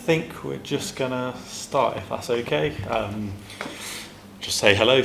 think we're just going to start, if that's okay. Just say hello.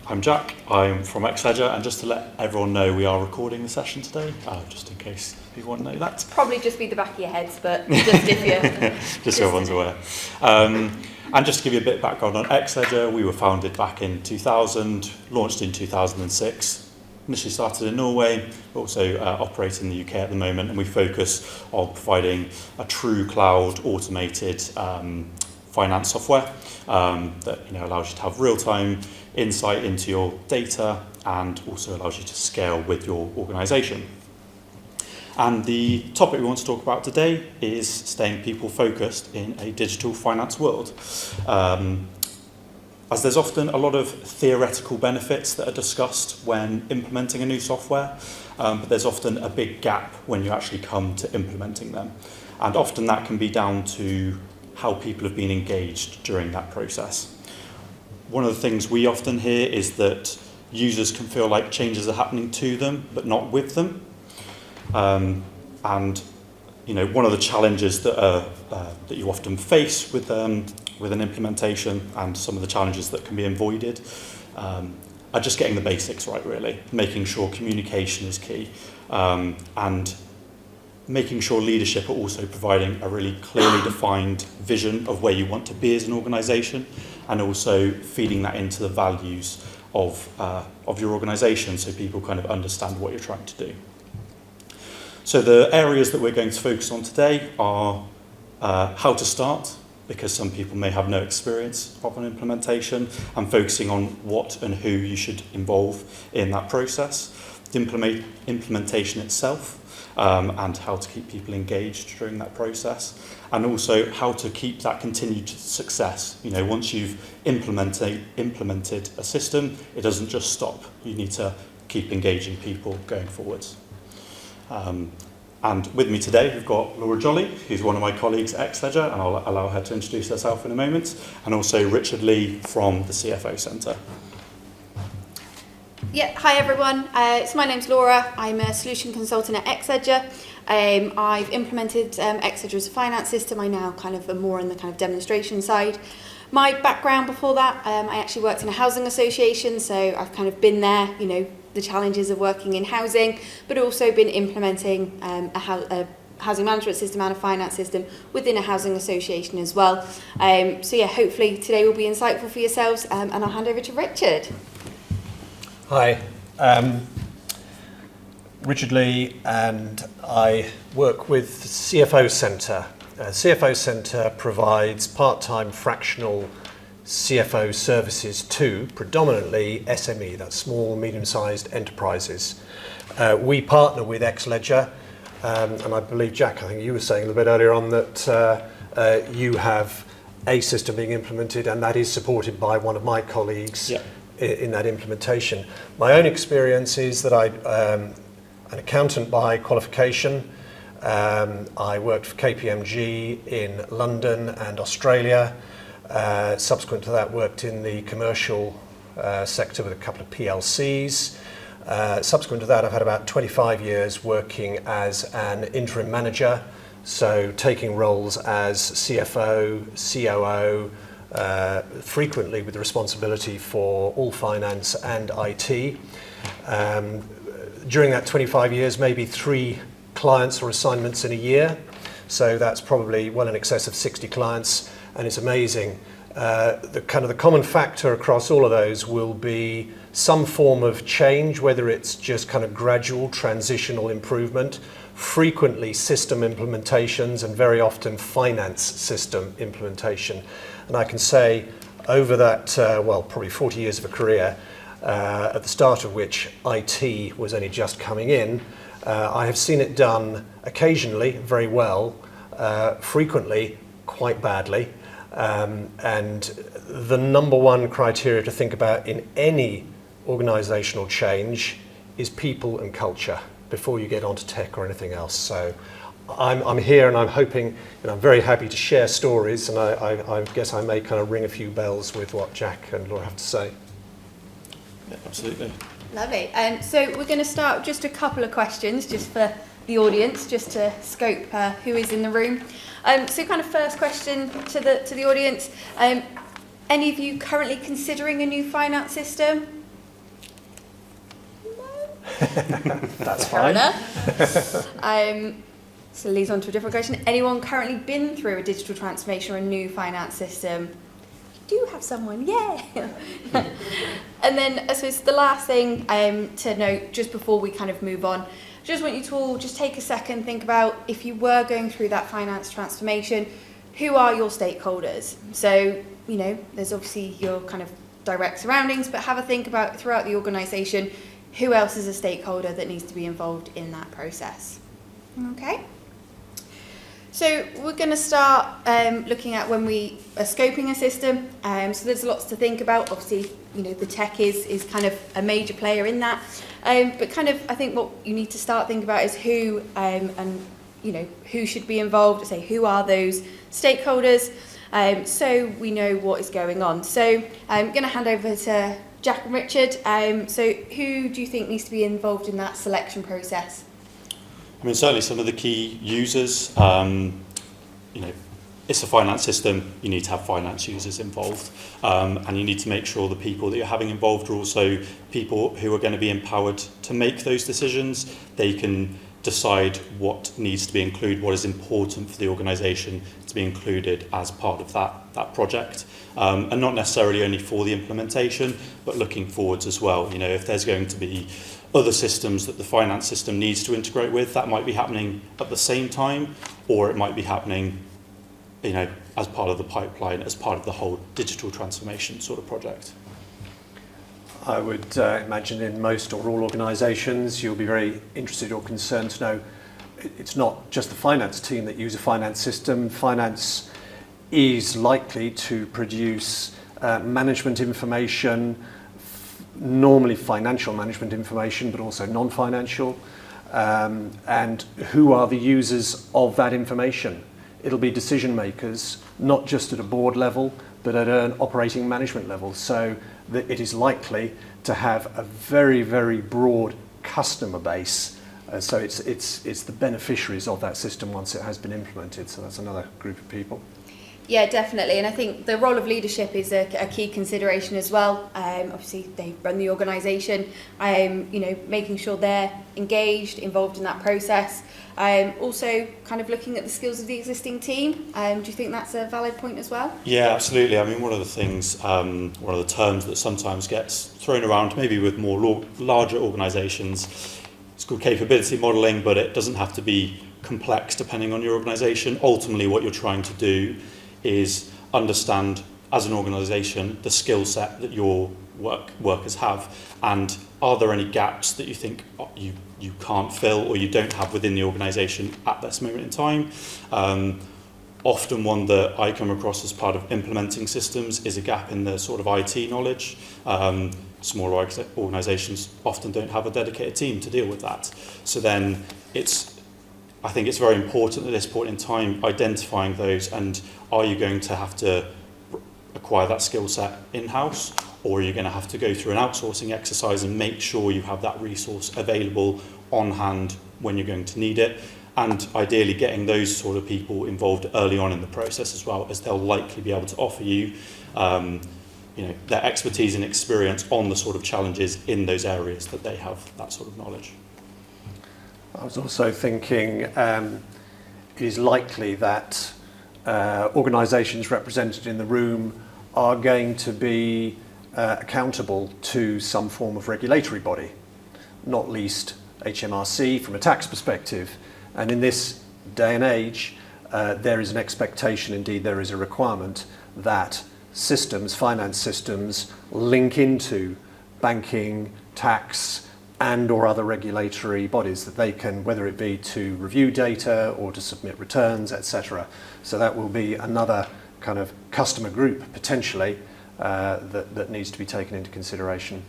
I'm Jack. I'm from Xledger, and just to let everyone know, we are recording the session today, just in case people want to know that. Probably just be the back of your heads, but just if you... just so everyone's aware. And just to give you a bit of background on Xledger, we were founded back in 2000, launched in 2006. Initially started in Norway, but also operate in the UK at the moment, and we focus on providing a true cloud automated finance software that allows you to have real-time insight into your data and also allows you to scale with your organisation. And the topic we want to talk about today is staying people focused in a digital finance world. As there's often a lot of theoretical benefits that are discussed when implementing a new software, but there's often a big gap when you actually come to implementing them. And often that can be down to how people have been engaged during that process. One of the things we often hear is that users can feel like changes are happening to them, but not with them. And one of the challenges that you often face with an implementation, and some of the challenges that can be avoided, are just getting the basics right, really. Making sure communication is key, and making sure leadership are also providing a really clearly defined vision of where you want to be as an organisation, and also feeding that into the values of your organisation, so people kind of understand what you're trying to do. So the areas that we're going to focus on today are how to start, because some people may have no experience of an implementation, and focusing on what and who you should involve in that process, the implementation itself, and how to keep people engaged during that process, and also how to keep that continued success. Once you've implemented a system, it doesn't just stop. You need to keep engaging people going forwards. And with me today, we've got Laura Jolly, who's one of my colleagues at Xledger, and I'll allow her to introduce herself in a moment, and also Richard Lee from the CFO Centre. Yeah, hi everyone. So my name's Laura. I'm a solution consultant at Xledger. I've implemented Xledger as a finance system. I now kind of am more on the kind of demonstration side. My background before that, I actually worked in a housing association, so I've kind of been there, the challenges of working in housing, but also been implementing a housing management system and a finance system within a housing association as well. So yeah, hopefully today will be insightful for yourselves, and I'll hand over to Richard. Hi, Richard Lee, and I work with the CFO Centre. CFO Centre provides part-time fractional CFO services to predominantly SME, that's small, medium-sized enterprises. We partner with Xledger, and I believe, Jack, I think you were saying a little bit earlier on that you have a system being implemented, and that is supported by one of my colleagues. Yeah. In that implementation. My own experience is that I'm an accountant by qualification. I worked for KPMG in London and Australia. Subsequent to that, worked in the commercial sector with a couple of PLCs. Subsequent to that, I've had about 25 years working as an interim manager, so taking roles as CFO, COO, frequently with the responsibility for all finance and IT. During that 25 years, maybe 3 clients or assignments in a year. So that's probably well in excess of 60 clients, and it's amazing. The common factor across all of those will be some form of change, whether it's just kind of gradual transitional improvement, frequently system implementations, and very often finance system implementation. And I can say over that, probably 40 years of a career, at the start of which IT was only just coming in, I have seen it done occasionally very well, frequently quite badly. And the number one criteria to think about in any organizational change is people and culture before you get onto tech or anything else. So I'm here, and I'm hoping, and I'm very happy to share stories, and I guess I may kind of ring a few bells with what Jack and Laura have to say. Yeah, absolutely. Lovely. So we're going to start with just a couple of questions, just for the audience just to scope who is in the room. So kind of first question to the audience. Any of you currently considering a new finance system? That's Fair fine. enough. So leads on to a different question. Anyone currently been through a digital transformation or a new finance system? You do have someone, yeah. And then I suppose the last thing to note just before we kind of move on, just want you to all just take a second, think about if you were going through that finance transformation, who are your stakeholders? So, you know, there's obviously your kind of direct surroundings, but have a think about throughout the organisation, who else is a stakeholder that needs to be involved in that process? Okay. So we're going to start looking at when we are scoping a system. So there's lots to think about. Obviously, you know, the tech is kind of a major player in that. But kind of, I think what you need to start thinking about is who and, you know, who should be involved. Say, who are those stakeholders? So we know what is going on. So I'm going to hand over to Jack and Richard. So who do you think needs to be involved in that selection process? I mean, certainly some of the key users, you know, it's a finance system, you need to have finance users involved, and you need to make sure the people that you're having involved are also people who are going to be empowered to make those decisions. They can decide what needs to be included, what is important for the organisation to be included as part of that project, and not necessarily only for the implementation, but looking forwards as well. You know, if there's going to be other systems that the finance system needs to integrate with, that might be happening at the same time, or it might be happening, you know, as part of the pipeline, as part of the whole digital transformation sort of project. I would imagine in most or all organisations you'll be very interested or concerned to know it's not just the finance team that use a finance system. Finance is likely to produce management information, normally financial management information, but also non-financial. And who are the users of that information? It'll be decision makers, not just at a board level, but at an operating management level. So that it is likely to have a very, very broad customer base. So it's the beneficiaries of that system once it has been implemented. So that's another group of people. Yeah, definitely. And I think the role of leadership is a key consideration as well. Obviously, they run the organisation, you know, making sure they're engaged, involved in that process. Also, kind of looking at the skills of the existing team. Do you think that's a valid point as well? Yeah, absolutely. I mean, one of the things, one of the terms that sometimes gets thrown around, maybe with more larger organisations, it's called capability modelling, but it doesn't have to be complex depending on your organisation. Ultimately, what you're trying to do is understand as an organisation the skill set that your workers have, and are there any gaps that you think you can't fill or you don't have within the organisation at this moment in time. Often one that I come across as part of implementing systems is a gap in the sort of IT knowledge. Smaller organisations often don't have a dedicated team to deal with that. So then I think it's very important at this point in time identifying those, and are you going to have to acquire that skill set in-house, or are you going to have to go through an outsourcing exercise and make sure you have that resource available on hand when you're going to need it, and ideally getting those sort of people involved early on in the process as well, as they'll likely be able to offer you you know, their expertise and experience on the sort of challenges in those areas that they have that sort of knowledge. I was also thinking it is likely that organisations represented in the room are going to be accountable to some form of regulatory body, not least HMRC from a tax perspective. And in this day and age, there is an expectation, indeed there is a requirement, that systems, finance systems, link into banking, tax, and or other regulatory bodies that they can, whether it be to review data or to submit returns, etc. So that will be another kind of customer group potentially that needs to be taken into consideration.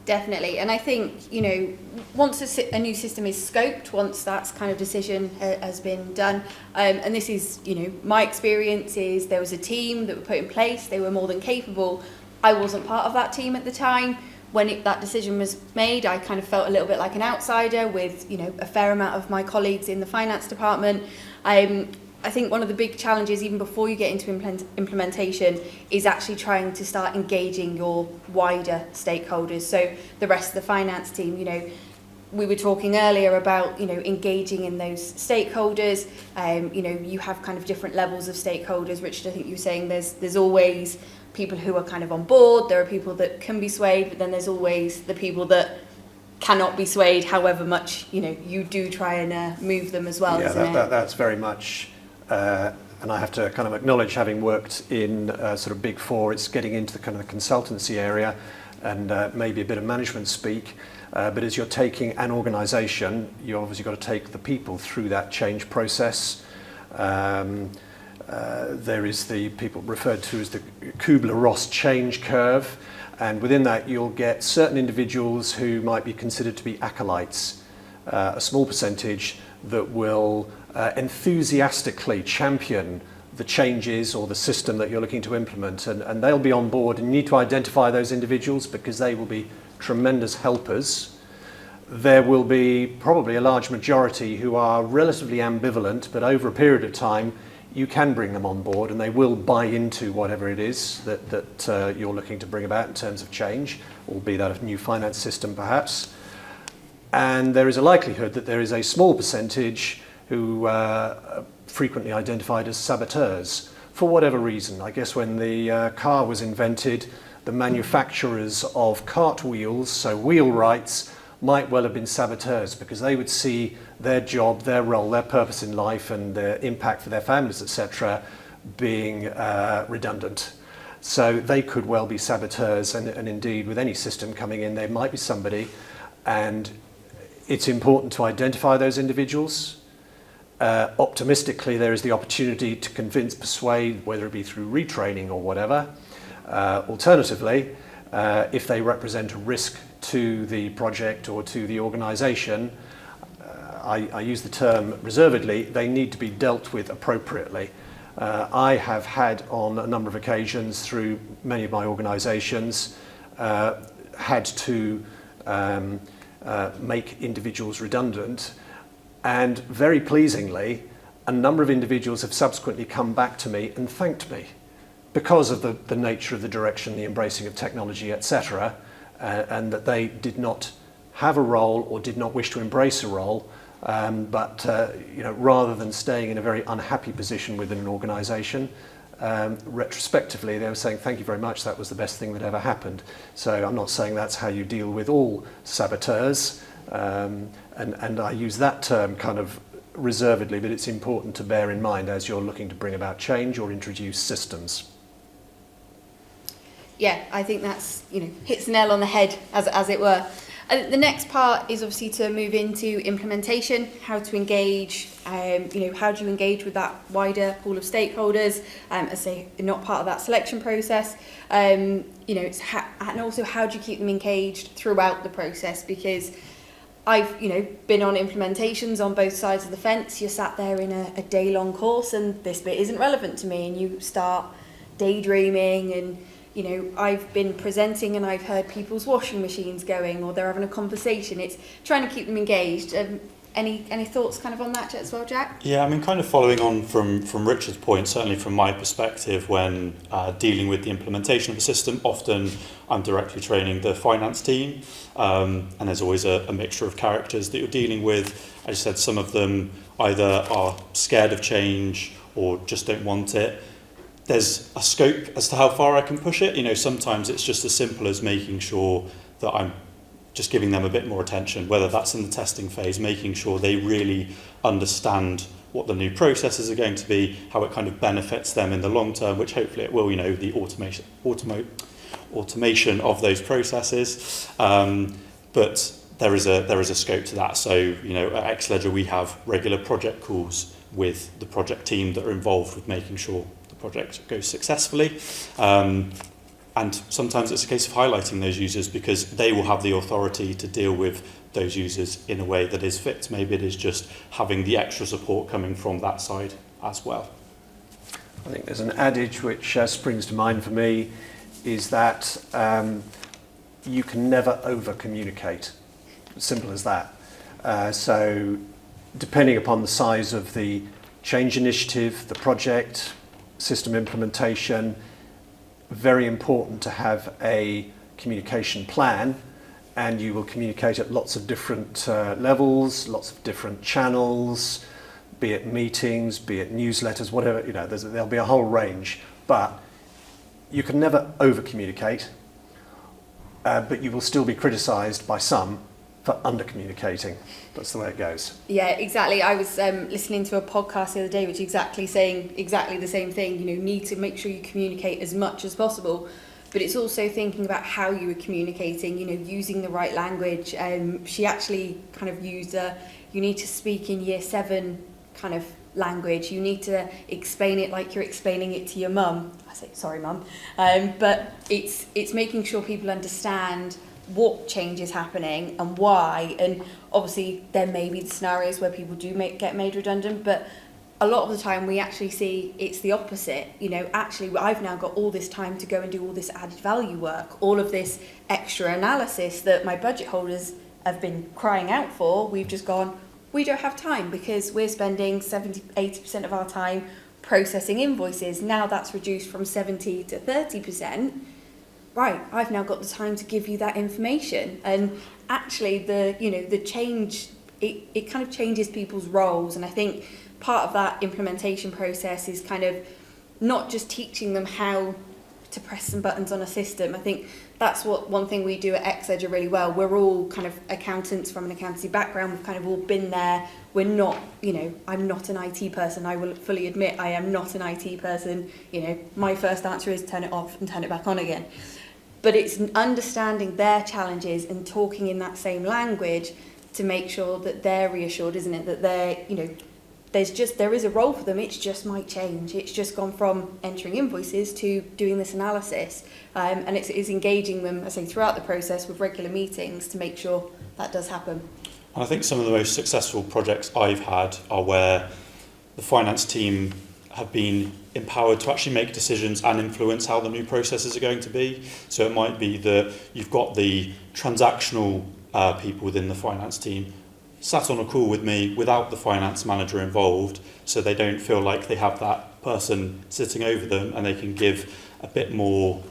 Definitely. And I think, you know, once a new system is scoped, once that's kind of decision has been done, and this is, you know, my experience is there was a team that were put in place, they were more than capable. I wasn't part of that team at the time. when that decision was made, I kind of felt a little bit like an outsider with, you know, a fair amount of my colleagues in the finance department. I think one of the big challenges, even before you get into implementation, is actually trying to start engaging your wider stakeholders. So the rest of the finance team, you know, we were talking earlier about, you know, engaging in those stakeholders. You know, you have kind of different levels of stakeholders. Richard, I think you were saying there's always people who are kind of on board. There are people that can be swayed, but then there's always the people that cannot be swayed, however much, you know, you do try and move them as well. Yeah, that's very much. And I have to kind of acknowledge, having worked in sort of Big Four, it's getting into the kind of the consultancy area and maybe a bit of management speak. But as you're taking an organisation, you obviously got to take the people through that change process. There is the people referred to as the Kubler-Ross change curve, and within that you'll get certain individuals who might be considered to be acolytes, a small percentage that will enthusiastically champion the changes or the system that you're looking to implement, and they'll be on board, and you need to identify those individuals because they will be tremendous helpers. There will be probably a large majority who are relatively ambivalent, but over a period of time you can bring them on board and they will buy into whatever it is that you're looking to bring about in terms of change, albeit that a new finance system perhaps. And there is a likelihood that there is a small percentage who are frequently identified as saboteurs for whatever reason. I guess when the car was invented, the manufacturers of cartwheels, so wheelwrights, might well have been saboteurs because they would see their job, their role, their purpose in life and their impact for their families, etc., being redundant. So they could well be saboteurs, and indeed with any system coming in there might be somebody, and it's important to identify those individuals. Optimistically, there is the opportunity to convince, persuade, whether it be through retraining or whatever. Alternatively, if they represent a risk to the project or to the organisation, I use the term reservedly, they need to be dealt with appropriately. I have had on a number of occasions through many of my organisations had to make individuals redundant, and very pleasingly a number of individuals have subsequently come back to me and thanked me because of the nature of the direction, the embracing of technology, etc., and that they did not have a role or did not wish to embrace a role, but you know, rather than staying in a very unhappy position within an organisation, retrospectively they were saying, thank you very much, that was the best thing that ever happened. So I'm not saying that's how you deal with all saboteurs, and I use that term kind of reservedly, but it's important to bear in mind as you're looking to bring about change or introduce systems. Yeah, I think that's, you know, hits the nail on the head, as it were. The next part is obviously to move into implementation, how to engage, you know, how do you engage with that wider pool of stakeholders, as I say, not part of that selection process, you know, it's and also how do you keep them engaged throughout the process, because I've, you know, been on implementations on both sides of the fence. You're sat there in a day-long course and this bit isn't relevant to me, and you start daydreaming, and you know, I've been presenting and I've heard people's washing machines going, or they're having a conversation. It's trying to keep them engaged. Any thoughts kind of on that as well, Jack? Yeah, I mean, kind of following on from Richard's point, certainly from my perspective, when dealing with the implementation of the system, often I'm directly training the finance team, and there's always a mixture of characters that you're dealing with. As I said, some of them either are scared of change or just don't want it. There's a scope as to how far I can push it. You know, sometimes it's just as simple as making sure that I'm just giving them a bit more attention, whether that's in the testing phase, making sure they really understand what the new processes are going to be, how it kind of benefits them in the long term, which hopefully it will, you know, the automation of those processes. But there is a scope to that. So, you know, at Xledger we have regular project calls with the project team that are involved with making sure the project goes successfully. And sometimes it's a case of highlighting those users because they will have the authority to deal with those users in a way that is fit. Maybe it is just having the extra support coming from that side as well. I think there's an adage which springs to mind for me, is that you can never over-communicate. Simple as that. So depending upon the size of the change initiative, the project, system implementation, very important to have a communication plan, and you will communicate at lots of different levels, lots of different channels, be it meetings, be it newsletters, whatever, there'll be a whole range, but you can never over-communicate, but you will still be criticised by some for under-communicating. That's the way it goes. Yeah, exactly. I was listening to a podcast the other day which saying exactly the same thing. Need to make sure you communicate as much as possible, but it's also thinking about how you are communicating, using the right language. She actually kind of used you need to speak in year 7 kind of language. You need to explain it like you're explaining it to your mum. I say, sorry, mum. But it's making sure people understand what change is happening and why. And obviously there may be the scenarios where people do get made redundant, but a lot of the time we actually see it's the opposite. Actually I've now got all this time to go and do all this added value work, all of this extra analysis that my budget holders have been crying out for. We've just gone, we don't have time because we're spending 70-80% of our time processing invoices. Now that's reduced from 70 to 30%. Right, I've now got the time to give you that information. And actually the change, it kind of changes people's roles. And I think part of that implementation process is kind of not just teaching them how to press some buttons on a system. I think that's one thing we do at Xledger really well. We're all kind of accountants from an accountancy background. We've kind of all been there. We're not, I'm not an IT person. I will fully admit I am not an IT person. My first answer is turn it off and turn it back on again. But it's understanding their challenges and talking in that same language to make sure that they're reassured, isn't it? That there is a role for them, it just might change. It's just gone from entering invoices to doing this analysis. And it's engaging them, I say, throughout the process with regular meetings to make sure that does happen. And I think some of the most successful projects I've had are where the finance team have been empowered to actually make decisions and influence how the new processes are going to be. So it might be that you've got the transactional people within the finance team sat on a call with me without the finance manager involved, so they don't feel like they have that person sitting over them, and they can give a bit more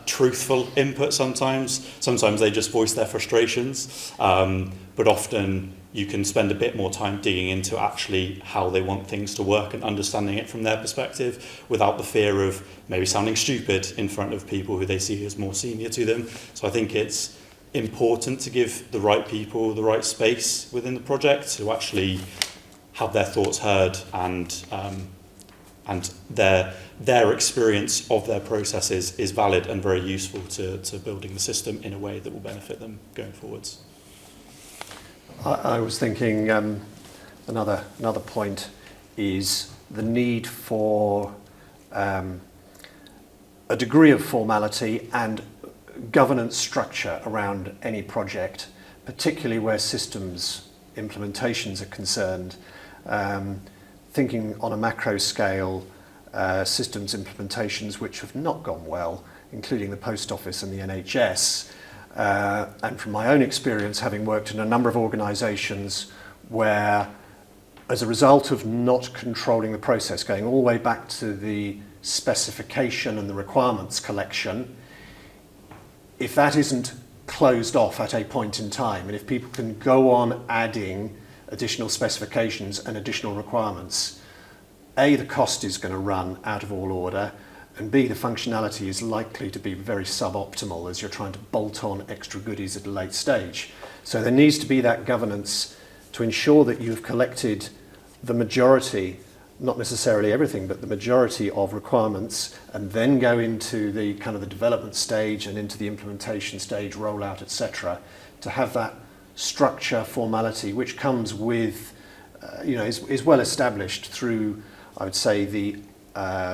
truthful input sometimes. Sometimes they just voice their frustrations, but often you can spend a bit more time digging into actually how they want things to work and understanding it from their perspective without the fear of maybe sounding stupid in front of people who they see as more senior to them. So I think it's important to give the right people the right space within the project to actually have their thoughts heard, and their experience of their processes is valid and very useful to building the system in a way that will benefit them going forwards. I was thinking another point is the need for a degree of formality and governance structure around any project, particularly where systems implementations are concerned. Thinking on a macro scale, systems implementations which have not gone well, including the Post Office and the NHS. And from my own experience, having worked in a number of organisations where, as a result of not controlling the process, going all the way back to the specification and the requirements collection, if that isn't closed off at a point in time, and if people can go on adding additional specifications and additional requirements, A, the cost is going to run out of all order, and B, the functionality is likely to be very suboptimal as you're trying to bolt on extra goodies at a late stage. So there needs to be that governance to ensure that you've collected the majority, not necessarily everything, but the majority of requirements, and then go into the kind of the development stage and into the implementation stage, rollout, etc., to have that structure, formality, which comes with, is well established through, I would say, the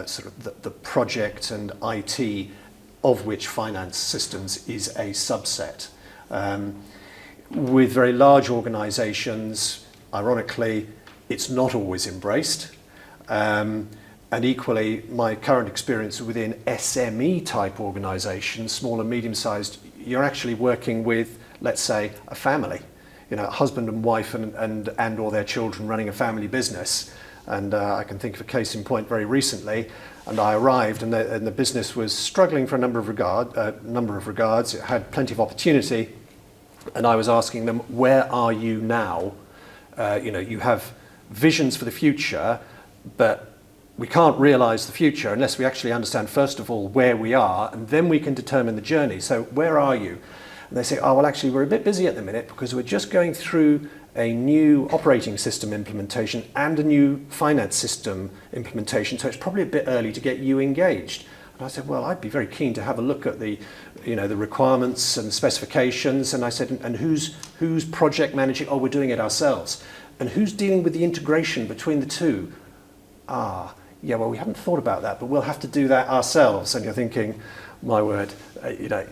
sort of the project and IT, of which finance systems is a subset. With very large organisations, ironically, it's not always embraced. And equally, my current experience within SME type organisations, small and medium-sized you're actually working with, let's say, a family, you know, a husband and wife and or their children running a family business. And I can think of a case in point very recently, and I arrived, and the business was struggling for a number of regards. It had plenty of opportunity, and I was asking them, where are you now? You know, you have visions for the future, but we can't realise the future unless we actually understand, first of all, where we are, and then we can determine the journey. So where are you? And they say, oh, well, actually, we're a bit busy at the minute because we're just going through a new operating system implementation and a new finance system implementation, so it's probably a bit early to get you engaged. And I said, well, I'd be very keen to have a look at the, you know, the requirements and specifications. And I said, and who's project managing? Oh, we're doing it ourselves. And who's dealing with the integration between the two? Yeah, well, we haven't thought about that, but we'll have to do that ourselves. And you're thinking, my word, you know,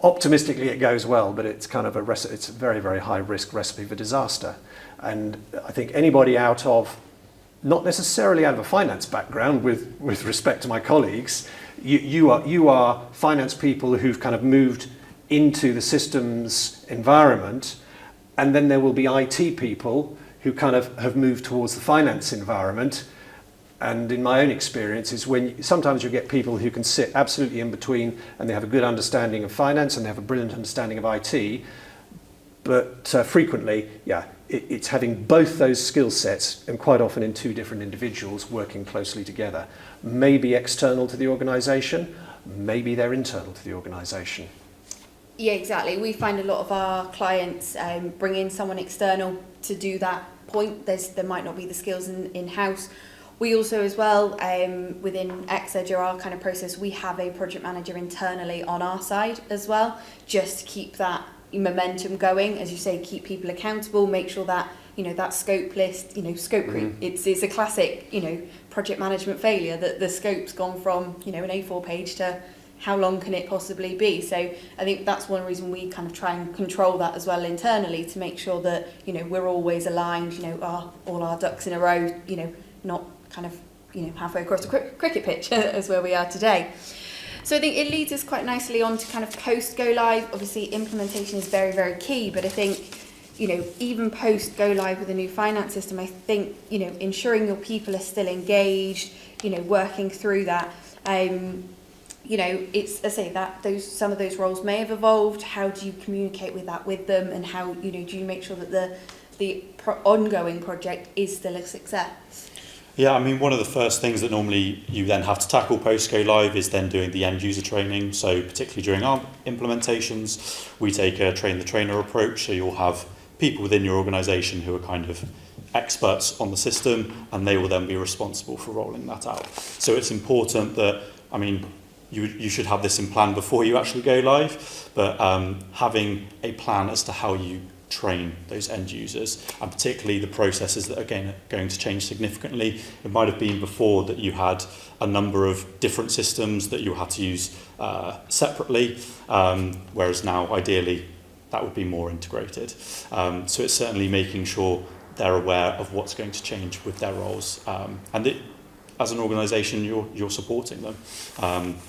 optimistically it goes well, but it's kind of it's a very, very high risk recipe for disaster. And I think anybody out of, not necessarily out of a finance background with respect to my colleagues, you are finance people who've kind of moved into the systems environment, and then there will be IT people who kind of have moved towards the finance environment. And in my own experience is when sometimes you get people who can sit absolutely in between and they have a good understanding of finance and they have a brilliant understanding of IT, but frequently, yeah, it's having both those skill sets and quite often in two different individuals working closely together. Maybe external to the organisation, maybe they're internal to the organisation. Yeah, exactly. We find a lot of our clients bring in someone external to do that point. There might not be the skills in-house. We also as well, within Xledger, our kind of process, we have a project manager internally on our side as well, just to keep that momentum going, as you say, keep people accountable, make sure that, you know, that scope list, you know, scope creep, it's a classic, you know, project management failure, that the scope's gone from, you know, an A4 page to how long can it possibly be. So I think that's one reason we kind of try and control that as well internally, to make sure that, you know, we're always aligned, you know, all our ducks in a row, you know, not kind of, you know, halfway across the cricket pitch as where we are today. So I think it leads us quite nicely on to kind of post go live. Obviously implementation is very, very key, but I think, you know, even post go live with a new finance system, I think, you know, ensuring your people are still engaged, you know, working through that. You know, it's, I say that some of those roles may have evolved. How do you communicate with that with them, and how, you know, do you make sure that the ongoing project is still a success? Yeah, I mean, one of the first things that normally you then have to tackle post go live is then doing the end user training. So particularly during our implementations, we take a train the trainer approach. So you'll have people within your organisation who are kind of experts on the system, and they will then be responsible for rolling that out. So it's important that, I mean, you should have this in plan before you actually go live, but having a plan as to how you train those end users, and particularly the processes that are going to change significantly. It might have been before that you had a number of different systems that you had to use separately, whereas now ideally that would be more integrated. So it's certainly making sure they're aware of what's going to change with their roles, and as an organisation you're supporting them,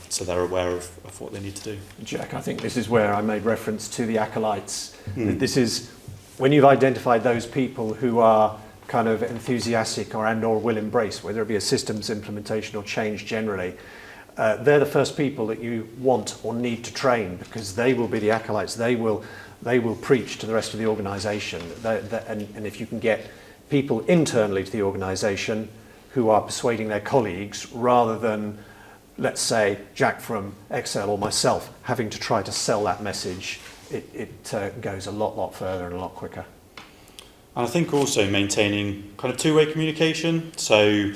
so they're aware of what they need to do. Jack, I think this is where I made reference to the acolytes. This is when you've identified those people who are kind of enthusiastic or will embrace, whether it be a systems implementation or change generally, they're the first people that you want or need to train, because they will be the acolytes. They will preach to the rest of the organisation, and if you can get people internally to the organisation who are persuading their colleagues, rather than, let's say, Jack from Excel or myself having to try to sell that message, it goes a lot further and a lot quicker. And I think also maintaining kind of two-way communication. So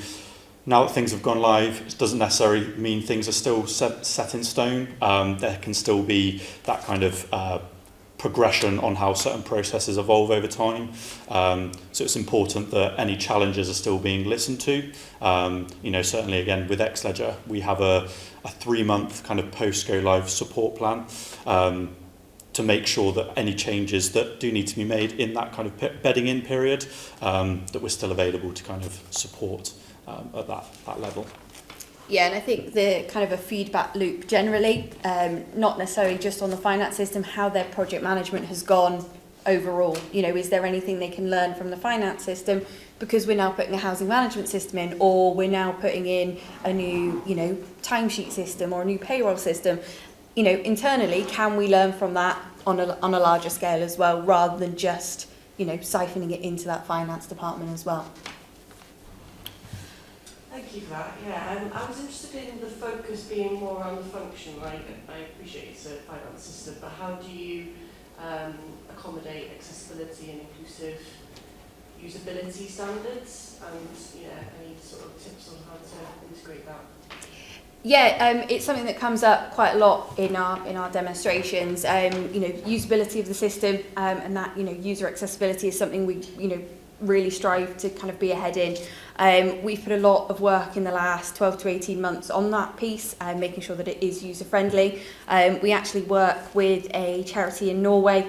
now that things have gone live, it doesn't necessarily mean things are still set in stone. There can still be that kind of progression on how certain processes evolve over time. So it's important that any challenges are still being listened to. You know, certainly again with Xledger, we have a 3-month kind of post go live support plan, to make sure that any changes that do need to be made in that kind of bedding in period, that we're still available to kind of support at that level. Yeah, and I think the kind of a feedback loop generally, not necessarily just on the finance system, how their project management has gone overall. You know, is there anything they can learn from the finance system because we're now putting a housing management system in, or we're now putting in a new, you know, timesheet system or a new payroll system. You know, internally, can we learn from that on a larger scale as well, rather than just, you know, siphoning it into that finance department as well? Thank you for that. Yeah, I was interested in the focus being more on the function, right? I appreciate it's a finance system, but how do you accommodate accessibility and inclusive usability standards, and any sort of tips on how to integrate that? Yeah, it's something that comes up quite a lot in our demonstrations. You know, usability of the system, and that, you know, user accessibility is something we, you know, really strive to kind of be ahead in. We've put a lot of work in the last 12 to 18 months on that piece, making sure that it is user friendly. We actually work with a charity in Norway.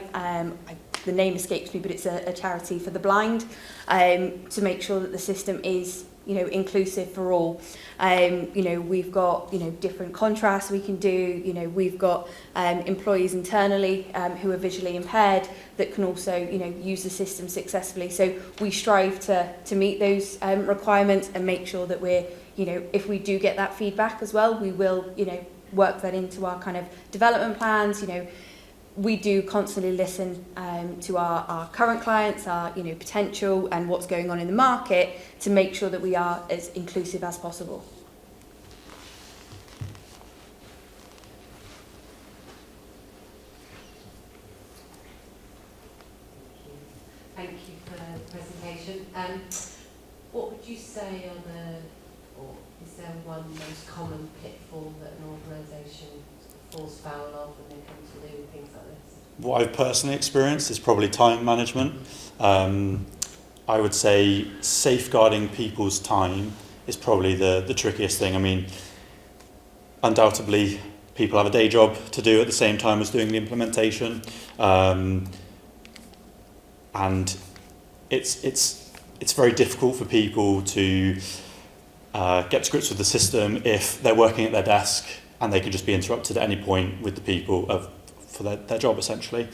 The name escapes me, but it's a charity for the blind, to make sure that the system is, you know, inclusive for all. You know, we've got, you know, different contrasts we can do. You know, we've got employees internally who are visually impaired that can also, you know, use the system successfully. So we strive to meet those requirements and make sure that we're, you know, if we do get that feedback as well, we will, you know, work that into our kind of development plans. You know, we do constantly listen to our current clients, our, you know, potential, and what's going on in the market to make sure that we are as inclusive as possible. Thank you for the presentation. What would you say or is there one most common pitfall that an organisation falls foul of when they come to do things like this? What I've personally experienced is probably time management. I would say safeguarding people's time is probably the trickiest thing. I mean, undoubtedly, people have a day job to do at the same time as doing the implementation, and it's very difficult for people to get to grips with the system if they're working at their desk and they can just be interrupted at any point with the people for their job, essentially.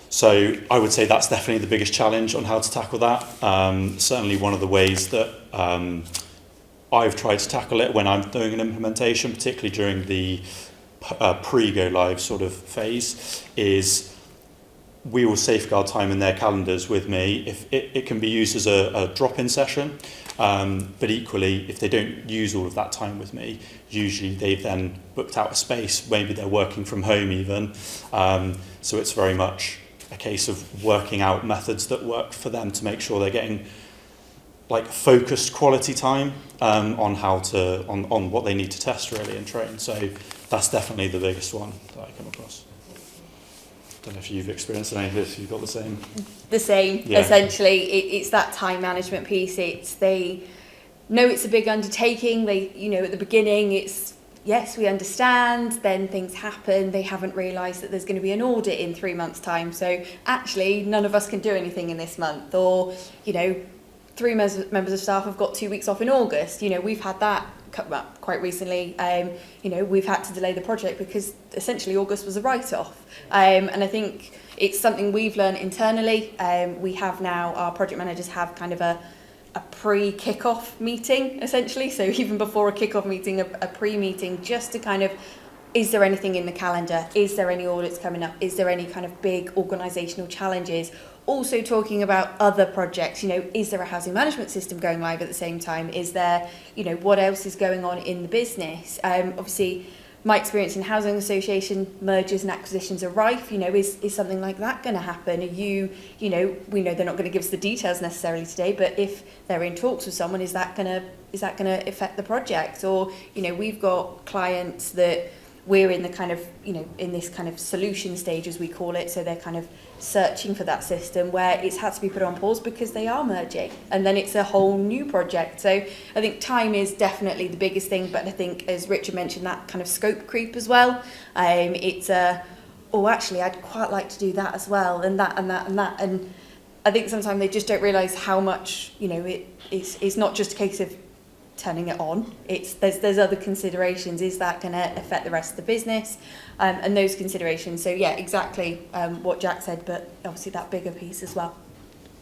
So I would say that's definitely the biggest challenge on how to tackle that. Certainly one of the ways that I've tried to tackle it when I'm doing an implementation, particularly during the pre-go live sort of phase, is we will safeguard time in their calendars with me. If it can be used as a drop-in session, but equally, if they don't use all of that time with me, usually they've then booked out a space, maybe they're working from home even. So it's very much a case of working out methods that work for them to make sure they're getting like focused quality time on on what they need to test really and train. So that's definitely the biggest one that I come across. I don't know if you've experienced any of this, you've got the same. The same, Yeah. essentially. It's that time management piece. They know it's a big undertaking. They, you know, at the beginning it's, yes, we understand, then things happen. They haven't realised that there's going to be an audit in 3 months' time. So actually, none of us can do anything in this month. Or, you know, 3 members of staff have got 2 weeks off in August. You know, we've had that come up quite recently. You know, we've had to delay the project because essentially August was a write-off. And I think it's something we've learned internally. We have now, our project managers have kind of a pre-kick-off meeting, essentially. So even before a kick-off meeting, a pre-meeting, just to kind of, is there anything in the calendar? Is there any audits coming up? Is there any kind of big organisational challenges? Also talking about other projects, you know, is there a housing management system going live at the same time? Is there, you know, what else is going on in the business? Obviously, my experience in housing association, mergers and acquisitions are rife. You know, is something like that going to happen? Are you know, we know they're not going to give us the details necessarily today, but if they're in talks with someone, is that going to affect the project? Or, you know, we've got clients that we're in the kind of, you know, in this kind of solution stage, as we call it. So they're kind of searching for that system where it's had to be put on pause because they are merging, and then it's a whole new project. So I think time is definitely the biggest thing, but I think, as Richard mentioned, that kind of scope creep as well. It's actually I'd quite like to do that as well, and that and that and that, and I think sometimes they just don't realise how much, you know, it's not just a case of turning it on. There's other considerations. Is that going to affect the rest of the business? And those considerations. So yeah, exactly what Jack said, but obviously that bigger piece as well.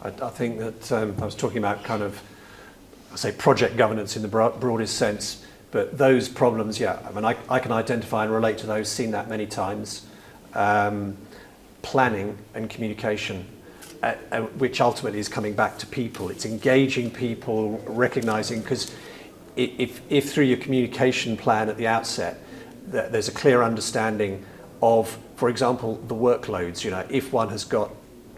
I think that I was talking about kind of, I say, project governance in the broadest sense, but those problems, yeah, I mean, I can identify and relate to those, seen that many times. Planning and communication, which ultimately is coming back to people. It's engaging people, recognising, because if through your communication plan at the outset, there's a clear understanding of, for example, the workloads. You know, if one has got,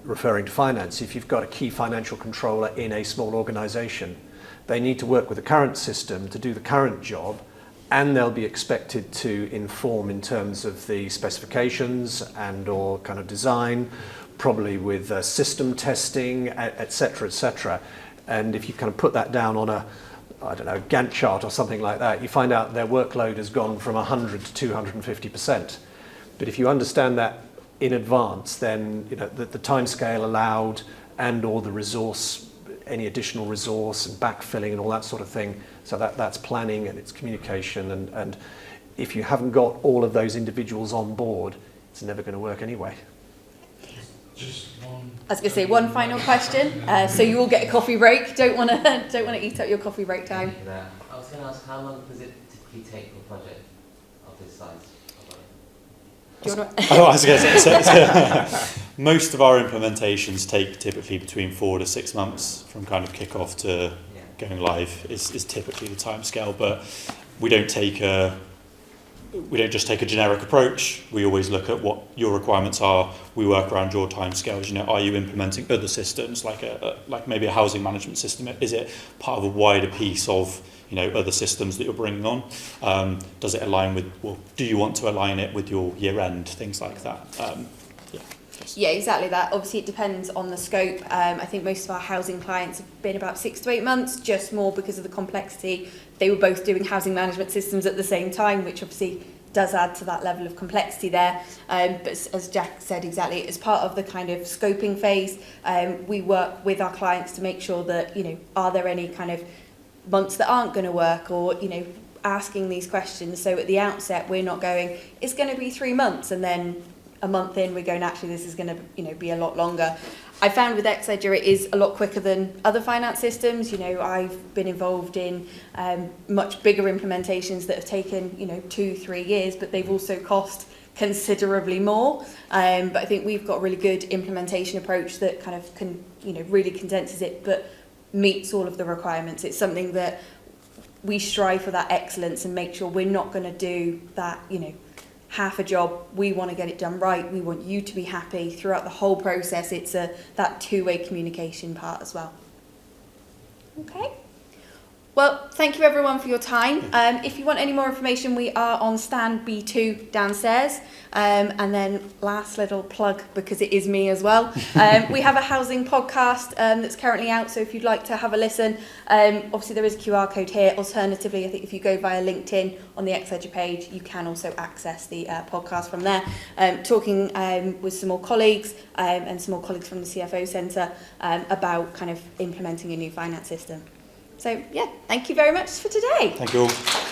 referring to finance, if you've got a key financial controller in a small organisation, they need to work with the current system to do the current job, and they'll be expected to inform in terms of the specifications and or kind of design, probably with system testing, etc., etc. And if you kind of put that down on a, I don't know, Gantt chart or something like that, you find out their workload has gone from 100 to 250%. But if you understand that in advance, then you know the timescale allowed and or the resource, any additional resource and backfilling and all that sort of thing. So that's planning and it's communication. And if you haven't got all of those individuals on board, it's never going to work anyway. Just one. I was going to say one final question. So you all get a coffee break. Don't want to eat up your coffee break time. I was going to ask, how long does it typically take for a project of this size? Do you want to? I was going to say, most of our implementations take typically between 4 to 6 months from kind of kick-off to going live is typically the timescale. But we don't just take a generic approach. We always look at what your requirements are. We work around your timescales. You know, are you implementing other systems like maybe a housing management system? Is it part of a wider piece of other systems that you're bringing on? Does it align with? Well, do you want to align it with your year end? Things like that. Yeah, exactly that. Obviously, it depends on the scope. I think most of our housing clients have been about 6 to 8 months, just more because of the complexity. They were both doing housing management systems at the same time, which obviously does add to that level of complexity there. But as Jack said, exactly, as part of the kind of scoping phase, we work with our clients to make sure that, are there any kind of months that aren't going to work, or, asking these questions. So at the outset, we're not going, it's going to be 3 months, and then a month in, we're going, actually, this is going to, be a lot longer. I found with Xledger it is a lot quicker than other finance systems. I've been involved in much bigger implementations that have taken, 2-3 years, but they've also cost considerably more. But I think we've got a really good implementation approach that kind of can, really condenses it, but meets all of the requirements. It's something that we strive for, that excellence, and make sure we're not going to do that, half a job. We want to get it done right. We want you to be happy throughout the whole process. It's that two-way communication part as well. Okay. Well, thank you everyone for your time. If you want any more information, we are on stand B2 downstairs. And then last little plug, because it is me as well. We have a housing podcast that's currently out, so if you'd like to have a listen, obviously there is a QR code here. Alternatively, I think if you go via LinkedIn on the Xledger page, you can also access the podcast from there. Talking with some more colleagues and some more colleagues from the CFO Centre about kind of implementing a new finance system. So, yeah, thank you very much for today. Thank you all.